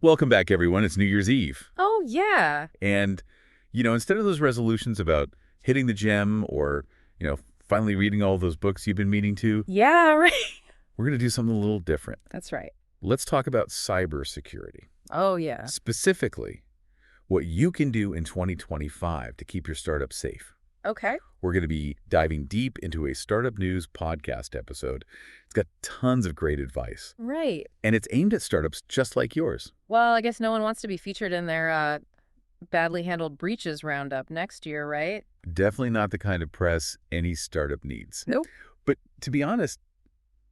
Welcome back, everyone. It's New Year's Eve. Oh, yeah. And, instead of those resolutions about hitting the gym or, finally reading all those books you've been meaning to, Yeah, right. we're going to do something a little different. That's right. Let's talk about cybersecurity. Oh, yeah. Specifically, what you can do in 2025 to keep your startup safe. Okay. We're going to be diving deep into a Startup News podcast episode. It's got tons of great advice. Right. And it's aimed at startups just like yours. Well, I guess no one wants to be featured in their badly handled breaches roundup next year, right? Definitely not the kind of press any startup needs. Nope. But to be honest,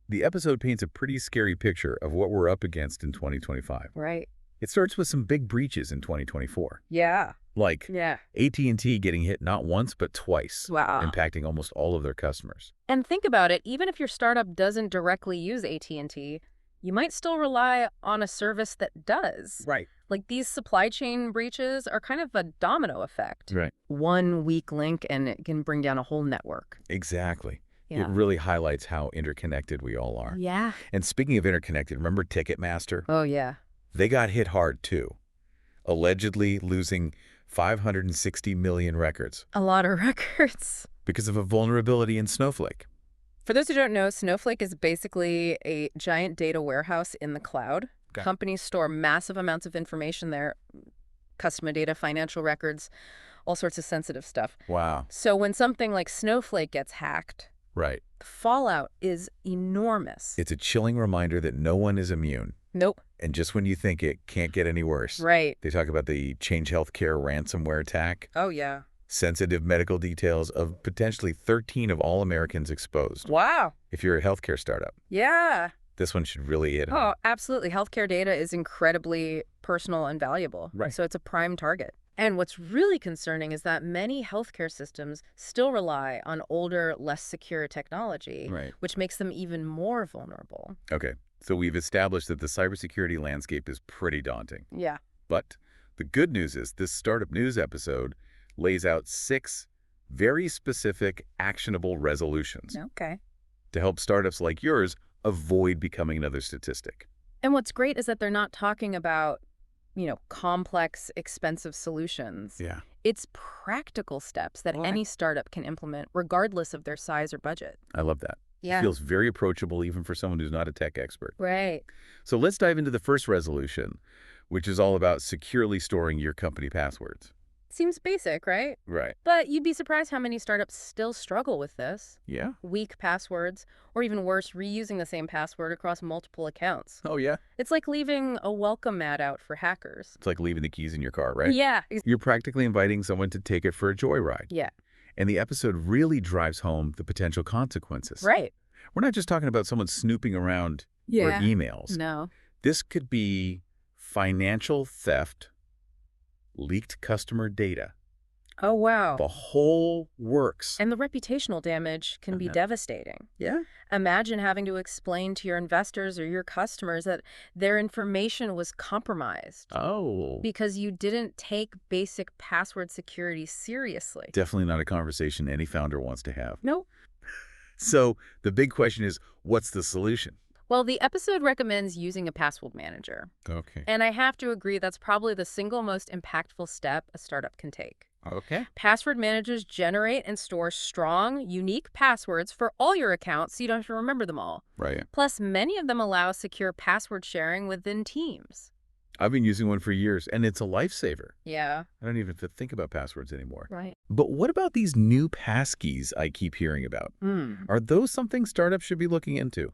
the episode paints a pretty scary picture of what we're up against in 2025. Right. It starts with some big breaches in 2024. Yeah. Like Yeah. AT&T getting hit not once but twice, Wow. impacting almost all of their customers. And think about it, even if your startup doesn't directly use AT&T, you might still rely on a service that does. Right. Like these supply chain breaches are kind of a domino effect. Right. One weak link and it can bring down a whole network. Exactly. Yeah. It really highlights how interconnected we all are. Yeah. And speaking of interconnected, remember Ticketmaster? Oh, yeah. They got hit hard, too, allegedly losing 560 million records A lot of records. because of a vulnerability in Snowflake. For those who don't know, Snowflake is basically a giant data warehouse in the cloud. Okay. Companies store massive amounts of information there, customer data, financial records, all sorts of sensitive stuff. Wow. So when something like Snowflake gets hacked, Right. the fallout is enormous. It's a chilling reminder that no one is immune. Nope. And just when you think it can't get any worse, Right. they talk about the Change Healthcare ransomware attack, Oh, yeah. sensitive medical details of potentially 13 of all Americans exposed. Wow. If you're a healthcare startup, Yeah. this one should really hit Oh, home. absolutely. Healthcare data is incredibly personal and valuable. Right. So it's a prime target. And what's really concerning is that many healthcare systems still rely on older, less secure technology, Right. which makes them even more vulnerable. Okay, so we've established that the cybersecurity landscape is pretty daunting. Yeah. But the good news is this Startup News episode lays out 6 very specific, actionable resolutions Okay. to help startups like yours avoid becoming another statistic. And what's great is that they're not talking about, complex, expensive solutions. Yeah. It's practical steps that any startup can implement regardless of their size or budget. I love that. Yeah. It feels very approachable even for someone who's not a tech expert. Right. So let's dive into the first resolution, which is all about securely storing your company passwords. Seems basic, right? Right. But you'd be surprised how many startups still struggle with this. Yeah? Weak passwords, or even worse, reusing the same password across multiple accounts. Oh, yeah? It's like leaving a welcome mat out for hackers. It's like leaving the keys in your car, right? Yeah. You're practically inviting someone to take it for a joyride. Yeah. And the episode really drives home the potential consequences. Right. We're not just talking about someone snooping around your emails. No. This could be financial theft, leaked customer data, Oh, wow. the whole works. And the reputational damage can be devastating. Yeah? Imagine having to explain to your investors or your customers that their information was compromised Oh. because you didn't take basic password security seriously. Definitely not a conversation any founder wants to have. No. So the big question is, what's the solution? Well, the episode recommends using a password manager. Okay. And I have to agree that's probably the single most impactful step a startup can take. Okay. Password managers generate and store strong, unique passwords for all your accounts so you don't have to remember them all. Right. Plus, many of them allow secure password sharing within teams. I've been using one for years, and it's a lifesaver. Yeah. I don't even have to think about passwords anymore. Right. But what about these new passkeys I keep hearing about? Are those something startups should be looking into?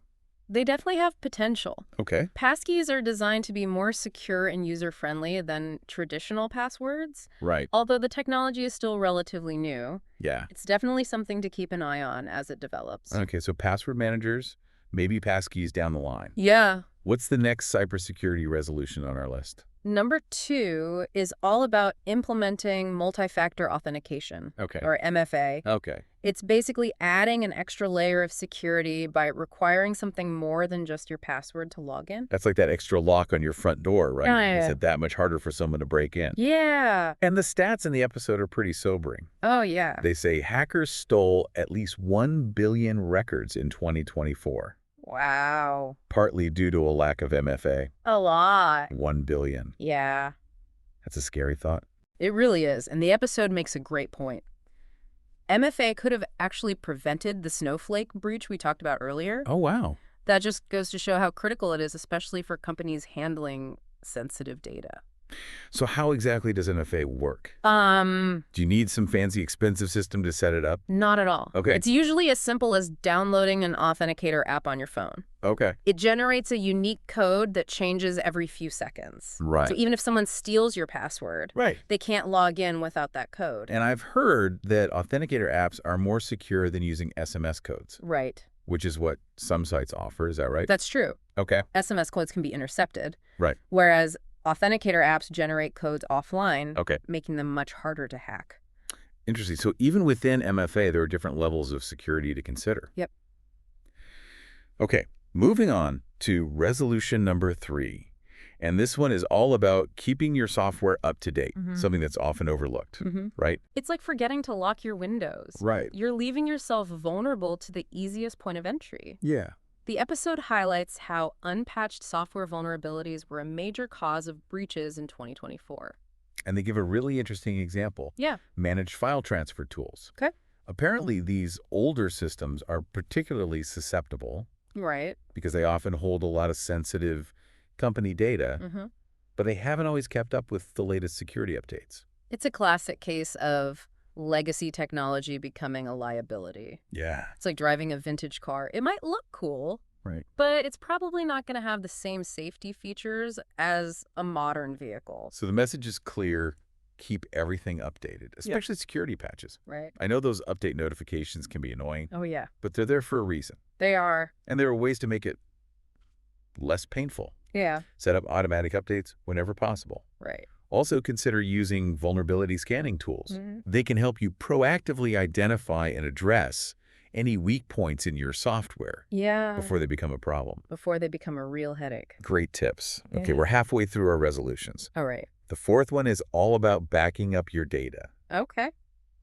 They definitely have potential. Okay. Passkeys are designed to be more secure and user-friendly than traditional passwords. Right. Although the technology is still relatively new, Yeah. it's definitely something to keep an eye on as it develops. Okay, so password managers, maybe passkeys down the line. Yeah. What's the next cybersecurity resolution on our list? Number 2 is all about implementing multi-factor authentication, Okay. or MFA. Okay. It's basically adding an extra layer of security by requiring something more than just your password to log in. That's like that extra lock on your front door, right? Yeah. Makes it that much harder for someone to break in. Yeah. And the stats in the episode are pretty sobering. Oh, yeah. They say hackers stole at least 1 billion records in 2024. Wow. partly due to a lack of MFA. A lot. 1 billion. Yeah, That's a scary thought. it really is. And the episode makes a great point. MFA could have actually prevented the snowflake breach we talked about earlier. Oh, wow. That just goes to show how critical it is, especially for companies handling sensitive data. So how exactly does MFA work? Um, Do you need some fancy, expensive system to set it up? Not at all. Okay. It's usually as simple as downloading an authenticator app on your phone. Okay. It generates a unique code that changes every few seconds. Right. So even if someone steals your password, Right. they can't log in without that code. And I've heard that authenticator apps are more secure than using SMS codes, Right. which is what some sites offer. Is that right? That's true. Okay. SMS codes can be intercepted, Right. whereas authenticator apps generate codes offline, Okay. making them much harder to hack. Interesting. So even within MFA, there are different levels of security to consider. Yep. Okay. Moving on to resolution number 3. And this one is all about keeping your software up to date, something that's often overlooked, right? It's like forgetting to lock your windows. Right. You're leaving yourself vulnerable to the easiest point of entry. Yeah. The episode highlights how unpatched software vulnerabilities were a major cause of breaches in 2024. And they give a really interesting example. Yeah. Managed file transfer tools. Okay. Apparently, these older systems are particularly susceptible Right. because they often hold a lot of sensitive company data, but they haven't always kept up with the latest security updates. It's a classic case of legacy technology becoming a liability. Yeah. It's like driving a vintage car. It might look cool, Right. but it's probably not going to have the same safety features as a modern vehicle. So the message is clear. Keep everything updated, especially security patches. Right. I know those update notifications can be annoying, Oh, yeah. but they're there for a reason. They are. And there are ways to make it less painful. Yeah. Set up automatic updates whenever possible. Right. Also consider using vulnerability scanning tools. They can help you proactively identify and address any weak points in your software Yeah. before they become a problem. Before they become a real headache. Great tips. Okay, Yeah. we're halfway through our resolutions. All right. The fourth one is all about backing up your data, Okay.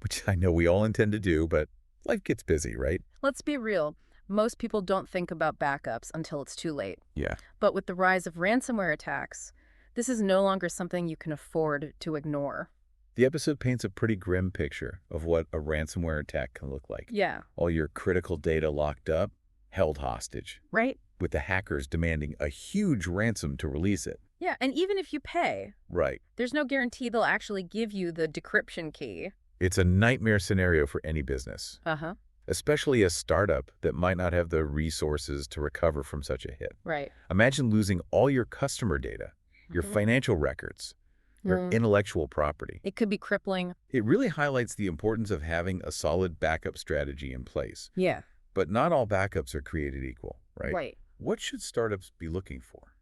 which I know we all intend to do, but life gets busy, right? Let's be real. Most people don't think about backups until it's too late. Yeah. But with the rise of ransomware attacks, this is no longer something you can afford to ignore. The episode paints a pretty grim picture of what a ransomware attack can look like. Yeah. All your critical data locked up, held hostage, Right? with the hackers demanding a huge ransom to release it. Yeah, and even if you pay, Right. there's no guarantee they'll actually give you the decryption key. It's a nightmare scenario for any business, Uh-huh. especially a startup that might not have the resources to recover from such a hit. Right. Imagine losing all your customer data, your financial records, your intellectual property. It could be crippling. It really highlights the importance of having a solid backup strategy in place. Yeah. But not all backups are created equal, right? Right. What should startups be looking for?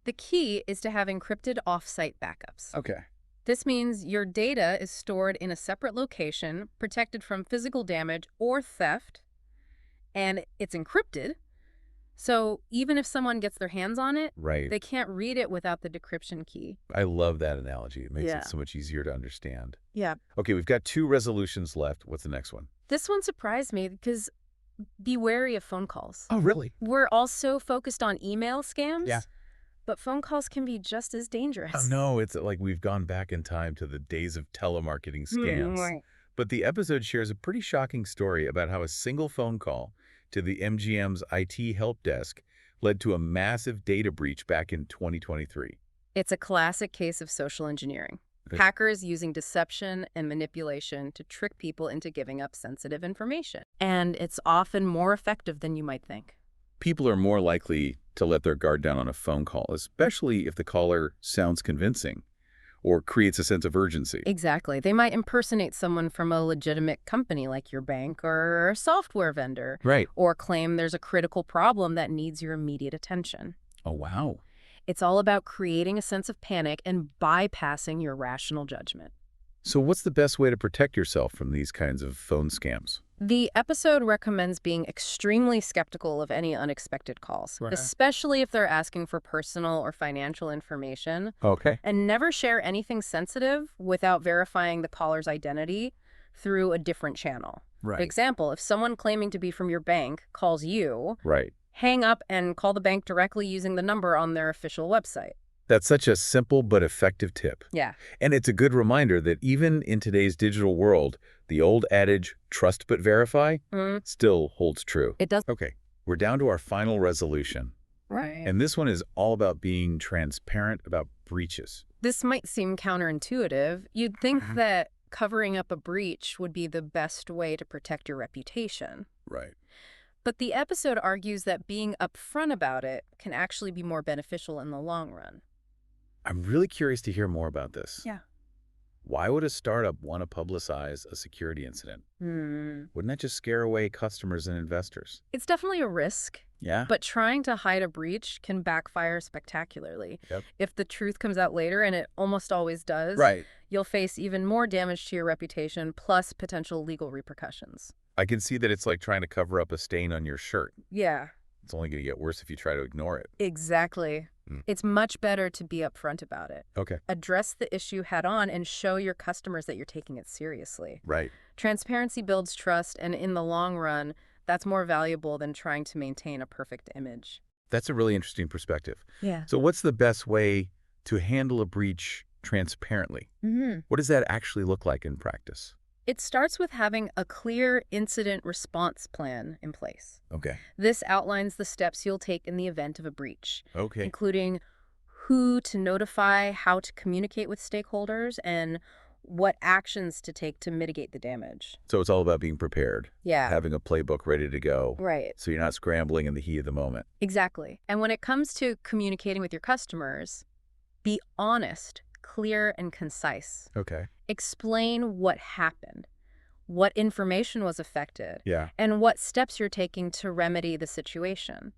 The key is to have encrypted off-site backups. Okay. This means your data is stored in a separate location, protected from physical damage or theft, and it's encrypted. So even if someone gets their hands on it, Right. they can't read it without the decryption key. I love that analogy. It makes Yeah. it so much easier to understand. Yeah. Okay, we've got 2 resolutions left. What's the next one? This one surprised me because be wary of phone calls. Oh, really? We're also focused on email scams. Yeah. But phone calls can be just as dangerous. Oh, no, it's like we've gone back in time to the days of telemarketing scams. But the episode shares a pretty shocking story about how a single phone call to the MGM's IT help desk led to a massive data breach back in 2023. It's a classic case of social engineering. Okay. Hackers using deception and manipulation to trick people into giving up sensitive information. And it's often more effective than you might think. People are more likely to let their guard down on a phone call, especially if the caller sounds convincing or creates a sense of urgency. Exactly. They might impersonate someone from a legitimate company like your bank or a software vendor. Right. Or claim there's a critical problem that needs your immediate attention. Oh, wow. It's all about creating a sense of panic and bypassing your rational judgment. So what's the best way to protect yourself from these kinds of phone scams? The episode recommends being extremely skeptical of any unexpected calls, Right. especially if they're asking for personal or financial information, Okay. and never share anything sensitive without verifying the caller's identity through a different channel. Right. For example, if someone claiming to be from your bank calls you, Right. Hang up and call the bank directly using the number on their official website. That's such a simple but effective tip. Yeah. And it's a good reminder that even in today's digital world, the old adage, trust but verify, still holds true. It does. Okay, we're down to our final resolution. Right. And this one is all about being transparent about breaches. This might seem counterintuitive. You'd think that covering up a breach would be the best way to protect your reputation. Right. But the episode argues that being upfront about it can actually be more beneficial in the long run. I'm really curious to hear more about this. Yeah. Why would a startup want to publicize a security incident? Wouldn't that just scare away customers and investors? It's definitely a risk, Yeah? but trying to hide a breach can backfire spectacularly. Yep. If the truth comes out later, and it almost always does, Right. you'll face even more damage to your reputation, plus potential legal repercussions. I can see that it's like trying to cover up a stain on your shirt. Yeah. It's only going to get worse if you try to ignore it. Exactly. It's much better to be upfront about it. Okay. Address the issue head on and show your customers that you're taking it seriously. Right. Transparency builds trust, and in the long run, that's more valuable than trying to maintain a perfect image. That's a really interesting perspective. Yeah. So what's the best way to handle a breach transparently? What does that actually look like in practice? It starts with having a clear incident response plan in place. Okay. This outlines the steps you'll take in the event of a breach, Okay. including who to notify, how to communicate with stakeholders, and what actions to take to mitigate the damage. So it's all about being prepared. Yeah. Having a playbook ready to go. Right. So you're not scrambling in the heat of the moment. Exactly. And when it comes to communicating with your customers, be honest, clear, and concise. Okay. Explain what happened, what information was affected, Yeah. and what steps you're taking to remedy the situation.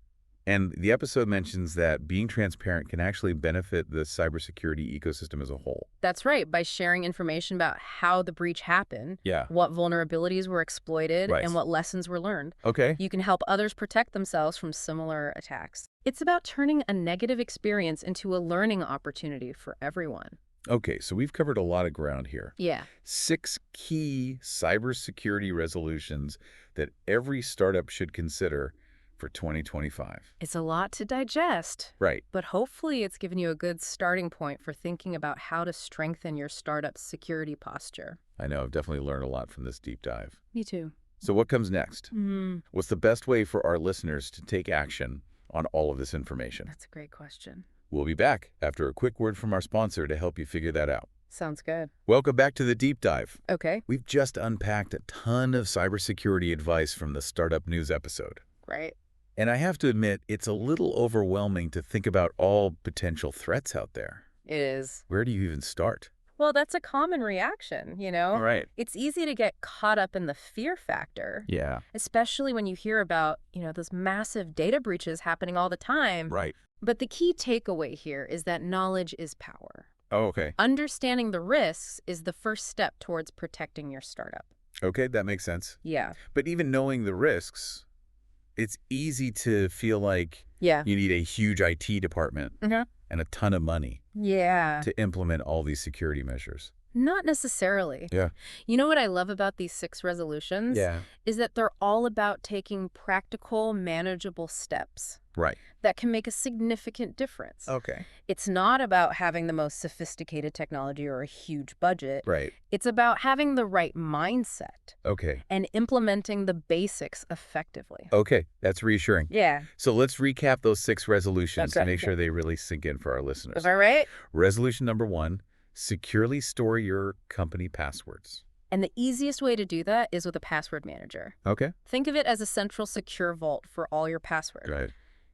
And the episode mentions that being transparent can actually benefit the cybersecurity ecosystem as a whole. That's right. By sharing information about how the breach happened, Yeah. what vulnerabilities were exploited, Right. and what lessons were learned, Okay. you can help others protect themselves from similar attacks. It's about turning a negative experience into a learning opportunity for everyone. Okay, so we've covered a lot of ground here. Yeah. 6 key cybersecurity resolutions that every startup should consider for 2025. It's a lot to digest, Right. but hopefully it's given you a good starting point for thinking about how to strengthen your startup's security posture. I know, I've definitely learned a lot from this deep dive. Me too. So what comes next? What's the best way for our listeners to take action on all of this information? That's a great question. We'll be back after a quick word from our sponsor to help you figure that out. Sounds good. Welcome back to the deep dive. Okay. We've just unpacked a ton of cybersecurity advice from the Startup News episode. Right. And I have to admit, it's a little overwhelming to think about all potential threats out there. It is. Where do you even start? Well, that's a common reaction, you know? Right. It's easy to get caught up in the fear factor, Yeah. especially when you hear about, those massive data breaches happening all the time. Right. But the key takeaway here is that knowledge is power. Oh, okay. Understanding the risks is the first step towards protecting your startup. Okay, that makes sense. Yeah. But even knowing the risks, it's easy to feel like Yeah. you need a huge IT department and a ton of money Yeah. to implement all these security measures. Not necessarily. Yeah. You know what I love about these 6 resolutions? Yeah. Is that they're all about taking practical, manageable steps Right. that can make a significant difference. Okay. It's not about having the most sophisticated technology or a huge budget. Right. It's about having the right mindset Okay. and implementing the basics effectively. Okay, that's reassuring. Yeah. So let's recap those 6 resolutions That's to right. make sure they really sink in for our listeners. Is that right? Resolution number 1, securely store your company passwords. And the easiest way to do that is with a password manager. Okay. Think of it as a central secure vault for all your passwords. Right.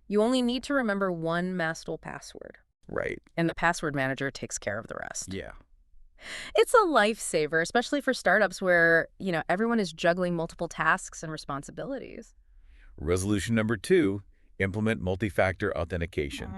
You only need to remember one master password, Right. and the password manager takes care of the rest. Yeah. It's a lifesaver, especially for startups where, everyone is juggling multiple tasks and responsibilities. Resolution number 2, implement multi-factor authentication.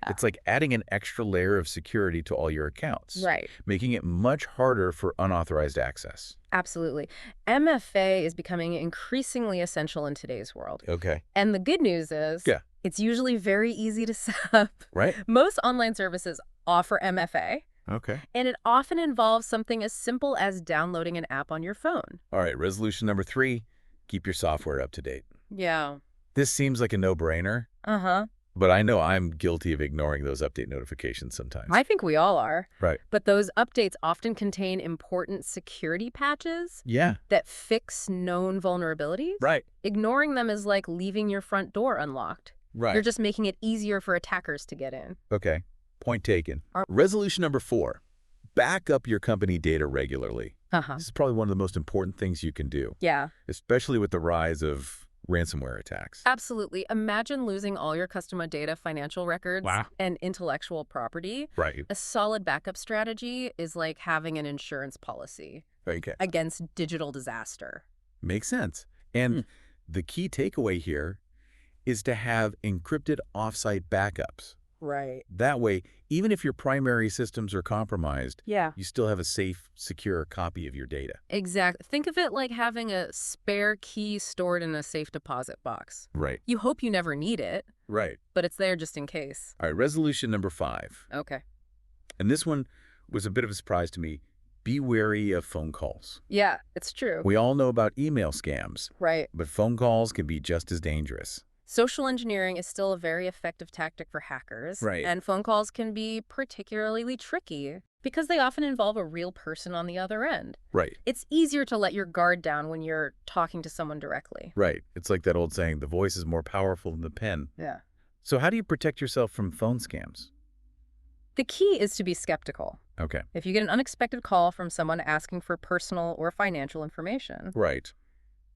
It's like adding an extra layer of security to all your accounts, Right. making it much harder for unauthorized access. Absolutely. MFA is becoming increasingly essential in today's world. Okay. And the good news is Yeah. it's usually very easy to set up. Right? Most online services offer MFA, Okay. and it often involves something as simple as downloading an app on your phone. All right, resolution number 3, keep your software up to date. Yeah. This seems like a no-brainer, Uh-huh. but I know I'm guilty of ignoring those update notifications sometimes. I think we all are. Right. But those updates often contain important security patches Yeah. that fix known vulnerabilities. Right. Ignoring them is like leaving your front door unlocked. Right. You're just making it easier for attackers to get in. Okay. Point taken. Ar- Resolution number 4. Back up your company data regularly. Uh-huh. This is probably one of the most important things you can do, Yeah, especially with the rise of ransomware attacks. absolutely. Imagine losing all your customer data, financial records, Wow. and intellectual property. Right. A solid backup strategy is like having an insurance policy Okay. against digital disaster. Makes sense. And the key takeaway here is to have encrypted offsite backups. Right. That way, even if your primary systems are compromised, Yeah. you still have a safe, secure copy of your data. Exactly. Think of it like having a spare key stored in a safe deposit box. Right. You hope you never need it, Right. but it's there just in case. All right, resolution number 5. Okay. And this one was a bit of a surprise to me. Be wary of phone calls. Yeah, it's true. We all know about email scams, Right. but phone calls can be just as dangerous. Social engineering is still a very effective tactic for hackers. Right. And phone calls can be particularly tricky because they often involve a real person on the other end. Right. It's easier to let your guard down when you're talking to someone directly. Right. It's like that old saying, the voice is more powerful than the pen. Yeah. So how do you protect yourself from phone scams? The key is to be skeptical. Okay. If you get an unexpected call from someone asking for personal or financial information, Right.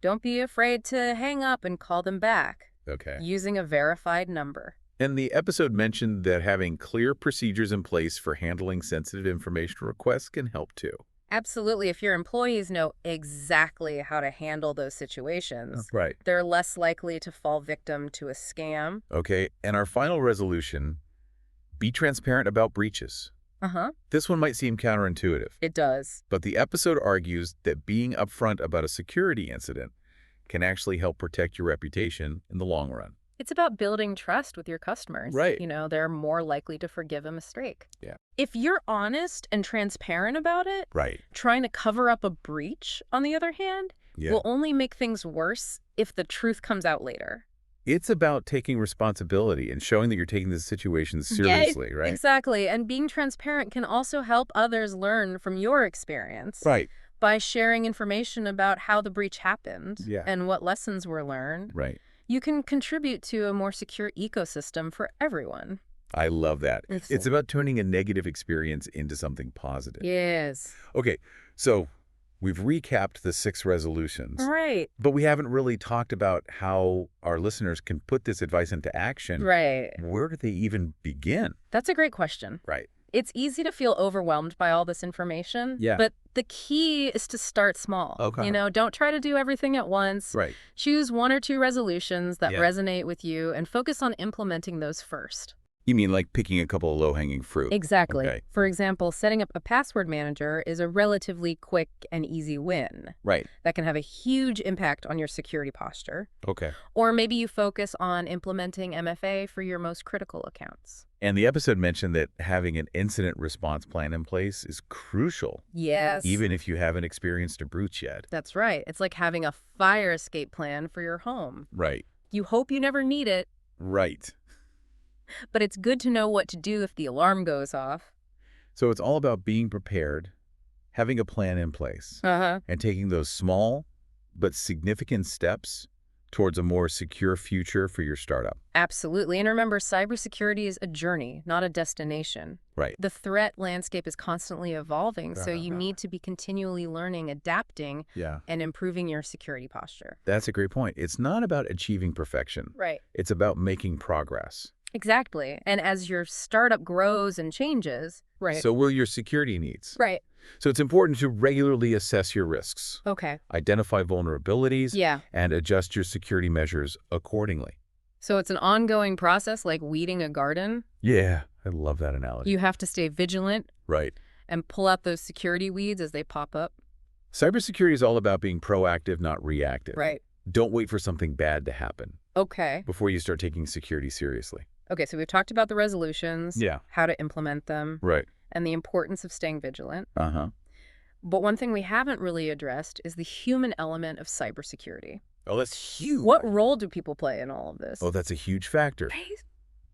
don't be afraid to hang up and call them back Okay. using a verified number. And the episode mentioned that having clear procedures in place for handling sensitive information requests can help too. Absolutely. If your employees know exactly how to handle those situations, Right. they're less likely to fall victim to a scam. Okay. And our final resolution, be transparent about breaches. Uh-huh. This one might seem counterintuitive, It does. but the episode argues that being upfront about a security incident can actually help protect your reputation in the long run. It's about building trust with your customers. Right. You know, they're more likely to forgive a mistake. Yeah. If you're honest and transparent about it, Right. trying to cover up a breach, on the other hand, Yeah. will only make things worse if the truth comes out later. It's about taking responsibility and showing that you're taking this situation seriously, right? Exactly. And being transparent can also help others learn from your experience. Right. By sharing information about how the breach happened Yeah. and what lessons were learned. Right. You can contribute to a more secure ecosystem for everyone. I love that. It's- It's about turning a negative experience into something positive. Yes. Okay, so we've recapped the 6 resolutions, Right. but we haven't really talked about how our listeners can put this advice into action. Right. Where do they even begin? That's a great question. Right. It's easy to feel overwhelmed by all this information. Yeah. But the key is to start small. Okay. You know, don't try to do everything at once. Right. Choose 1 or 2 resolutions that Yeah. resonate with you and focus on implementing those first. You mean like picking a couple of low-hanging fruit? Exactly. Okay. For example, setting up a password manager is a relatively quick and easy win Right. that can have a huge impact on your security posture. Okay. Or maybe you focus on implementing MFA for your most critical accounts. And the episode mentioned that having an incident response plan in place is crucial, Yes. even if you haven't experienced a breach yet. That's right. It's like having a fire escape plan for your home. Right. You hope you never need it, Right. but it's good to know what to do if the alarm goes off. So it's all about being prepared, having a plan in place, Uh-huh. and taking those small but significant steps towards a more secure future for your startup. Absolutely. And remember, cybersecurity is a journey, not a destination. Right. The threat landscape is constantly evolving, so you Uh-huh. need to be continually learning, adapting, Yeah. and improving your security posture. That's a great point. It's not about achieving perfection. Right. It's about making progress. Exactly. And as your startup grows and changes, right. So will your security needs. Right. So it's important to regularly assess your risks, Okay. identify vulnerabilities, Yeah. and adjust your security measures accordingly. So it's an ongoing process like weeding a garden. Yeah, I love that analogy. You have to stay vigilant Right. and pull out those security weeds as they pop up. Cybersecurity is all about being proactive, not reactive. Right. Don't wait for something bad to happen Okay. before you start taking security seriously. Okay, so we've talked about the resolutions, Yeah. how to implement them, Right. and the importance of staying vigilant. Uh-huh. But one thing we haven't really addressed is the human element of cybersecurity. Oh, that's huge. What role do people play in all of this? Oh, that's a huge factor. Right.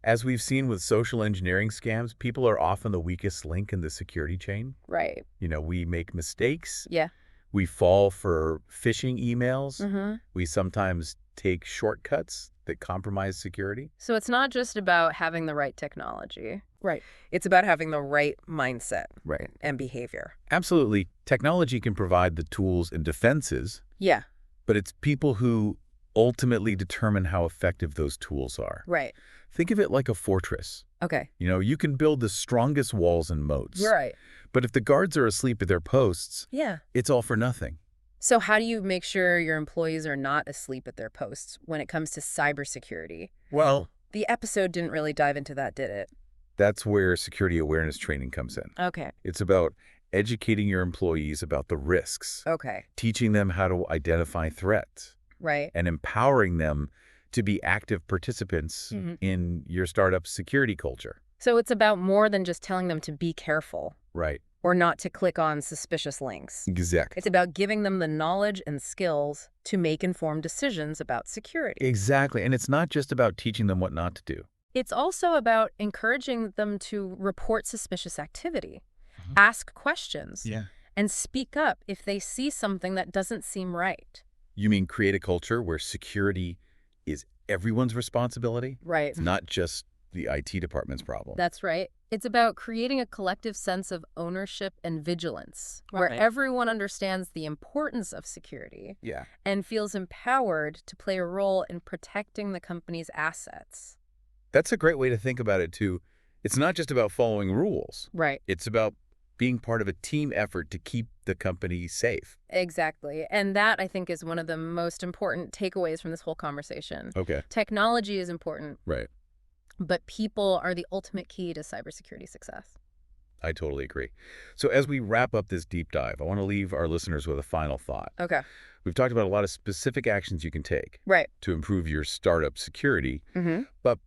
As we've seen with social engineering scams, people are often the weakest link in the security chain. Right. We make mistakes. Yeah. We fall for phishing emails. Mm-hmm. We sometimes take shortcuts that compromise security. So it's not just about having the right technology. Right. It's about having the right mindset Right. and behavior. Absolutely. Technology can provide the tools and defenses, Yeah. but it's people who ultimately determine how effective those tools are. Right. Think of it like a fortress. Okay. You can build the strongest walls and moats. You're right. But if the guards are asleep at their posts, Yeah. it's all for nothing. So how do you make sure your employees are not asleep at their posts when it comes to cybersecurity? Well, The episode didn't really dive into that, did it? that's where security awareness training comes in. Okay. It's about educating your employees about the risks, Okay. teaching them how to identify threats, Right. and empowering them to be active participants Mhm. in your startup's security culture. So it's about more than just telling them to be careful Right. or not to click on suspicious links. Exactly. It's about giving them the knowledge and skills to make informed decisions about security. Exactly. And it's not just about teaching them what not to do. It's also about encouraging them to report suspicious activity, Mhm. ask questions, Yeah. and speak up if they see something that doesn't seem right. You mean create a culture where security is everyone's responsibility, Right. not just the IT department's problem? That's right. It's about creating a collective sense of ownership and vigilance, where Right. everyone understands the importance of security Yeah. and feels empowered to play a role in protecting the company's assets. That's a great way to think about it, too. It's not just about following rules. Right. It's about being part of a team effort to keep the company safe. Exactly. And that, I think, is one of the most important takeaways from this whole conversation. Okay. Technology is important, Right. but people are the ultimate key to cybersecurity success. I totally agree. So as we wrap up this deep dive, I want to leave our listeners with a final thought. Okay. We've talked about a lot of specific actions you can take Right. to improve your startup security, Mm-hmm. but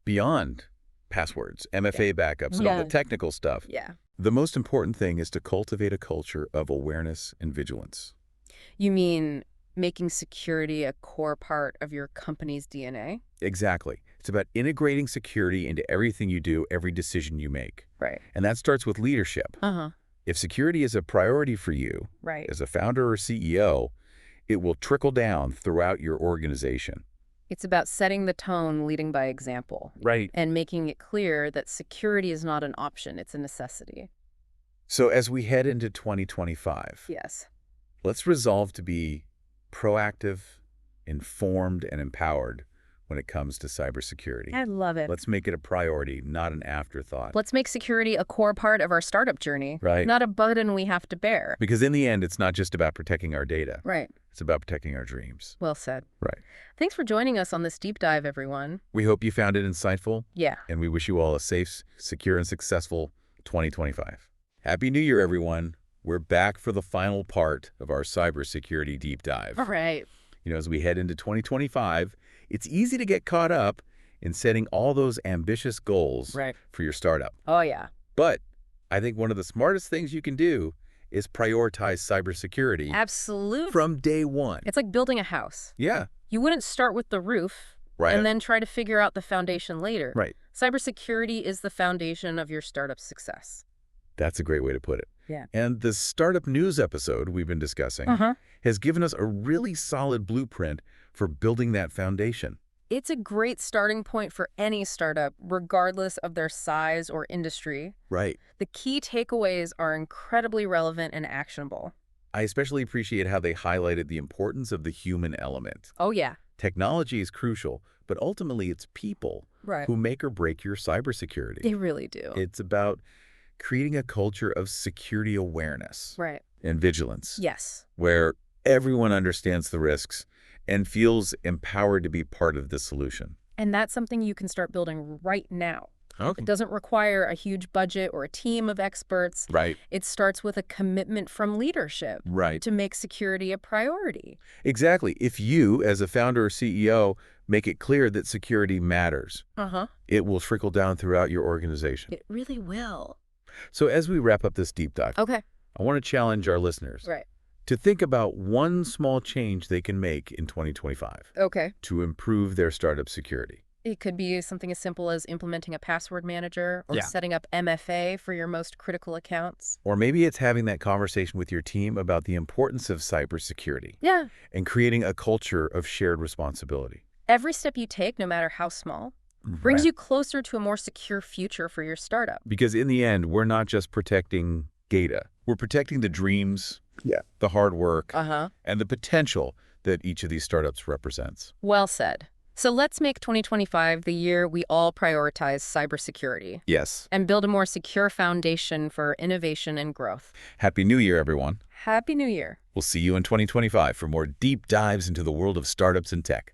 beyond passwords, MFA backups, and all Yeah. the technical stuff, Yeah. the most important thing is to cultivate a culture of awareness and vigilance. You mean making security a core part of your company's DNA? Exactly. It's about integrating security into everything you do, every decision you make. Right. And that starts with leadership. Uh-huh. If security is a priority for you, Right. as a founder or CEO, it will trickle down throughout your organization. It's about setting the tone, leading by example, Right. and making it clear that security is not an option, it's a necessity. So as we head into 2025, Yes. let's resolve to be proactive, informed, and empowered when it comes to cybersecurity. I love it. Let's make it a priority, not an afterthought. Let's make security a core part of our startup journey, Right. not a burden we have to bear. Because in the end, it's not just about protecting our data. Right. It's about protecting our dreams. Well said. Right. Thanks for joining us on this deep dive, everyone. We hope you found it insightful, Yeah. and we wish you all a safe, secure, and successful 2025. Happy New Year, everyone. We're back for the final part of our cybersecurity deep dive. All right. As we head into 2025, it's easy to get caught up in setting all those ambitious goals Right. for your startup. Oh, yeah. But I think one of the smartest things you can do is prioritize cybersecurity Absolutely. from day one. It's like building a house. Yeah, You wouldn't start with the roof right. and then try to figure out the foundation later. Right. Cybersecurity is the foundation of your startup's success. That's a great way to put it. Yeah. And the startup news episode we've been discussing has given us a really solid blueprint for building that foundation. It's a great starting point for any startup, regardless of their size or industry. Right. The key takeaways are incredibly relevant and actionable. I especially appreciate how they highlighted the importance of the human element. Oh, yeah. Technology is crucial, but ultimately it's people Right. who make or break your cybersecurity. They really do. It's about creating a culture of security awareness Right. and vigilance, Yes. where everyone understands the risks and feels empowered to be part of the solution. And that's something you can start building right now. Okay. It doesn't require a huge budget or a team of experts. Right. It starts with a commitment from leadership Right. to make security a priority. Exactly. If you, as a founder or CEO, make it clear that security matters, it will trickle down throughout your organization. It really will. So as we wrap up this deep dive, Okay. I want to challenge our listeners. Right. to think about one small change they can make in 2025 Okay. to improve their startup security. It could be something as simple as implementing a password manager or Yeah. setting up MFA for your most critical accounts. Or maybe it's having that conversation with your team about the importance of cybersecurity Yeah. and creating a culture of shared responsibility. Every step you take, no matter how small, brings you closer to a more secure future for your startup. Because in the end, we're not just protecting data. We're protecting the dreams, the hard work, and the potential that each of these startups represents. Well said. So let's make 2025 the year we all prioritize cybersecurity Yes. and build a more secure foundation for innovation and growth. Happy New Year, everyone. Happy New Year. We'll see you in 2025 for more deep dives into the world of startups and tech.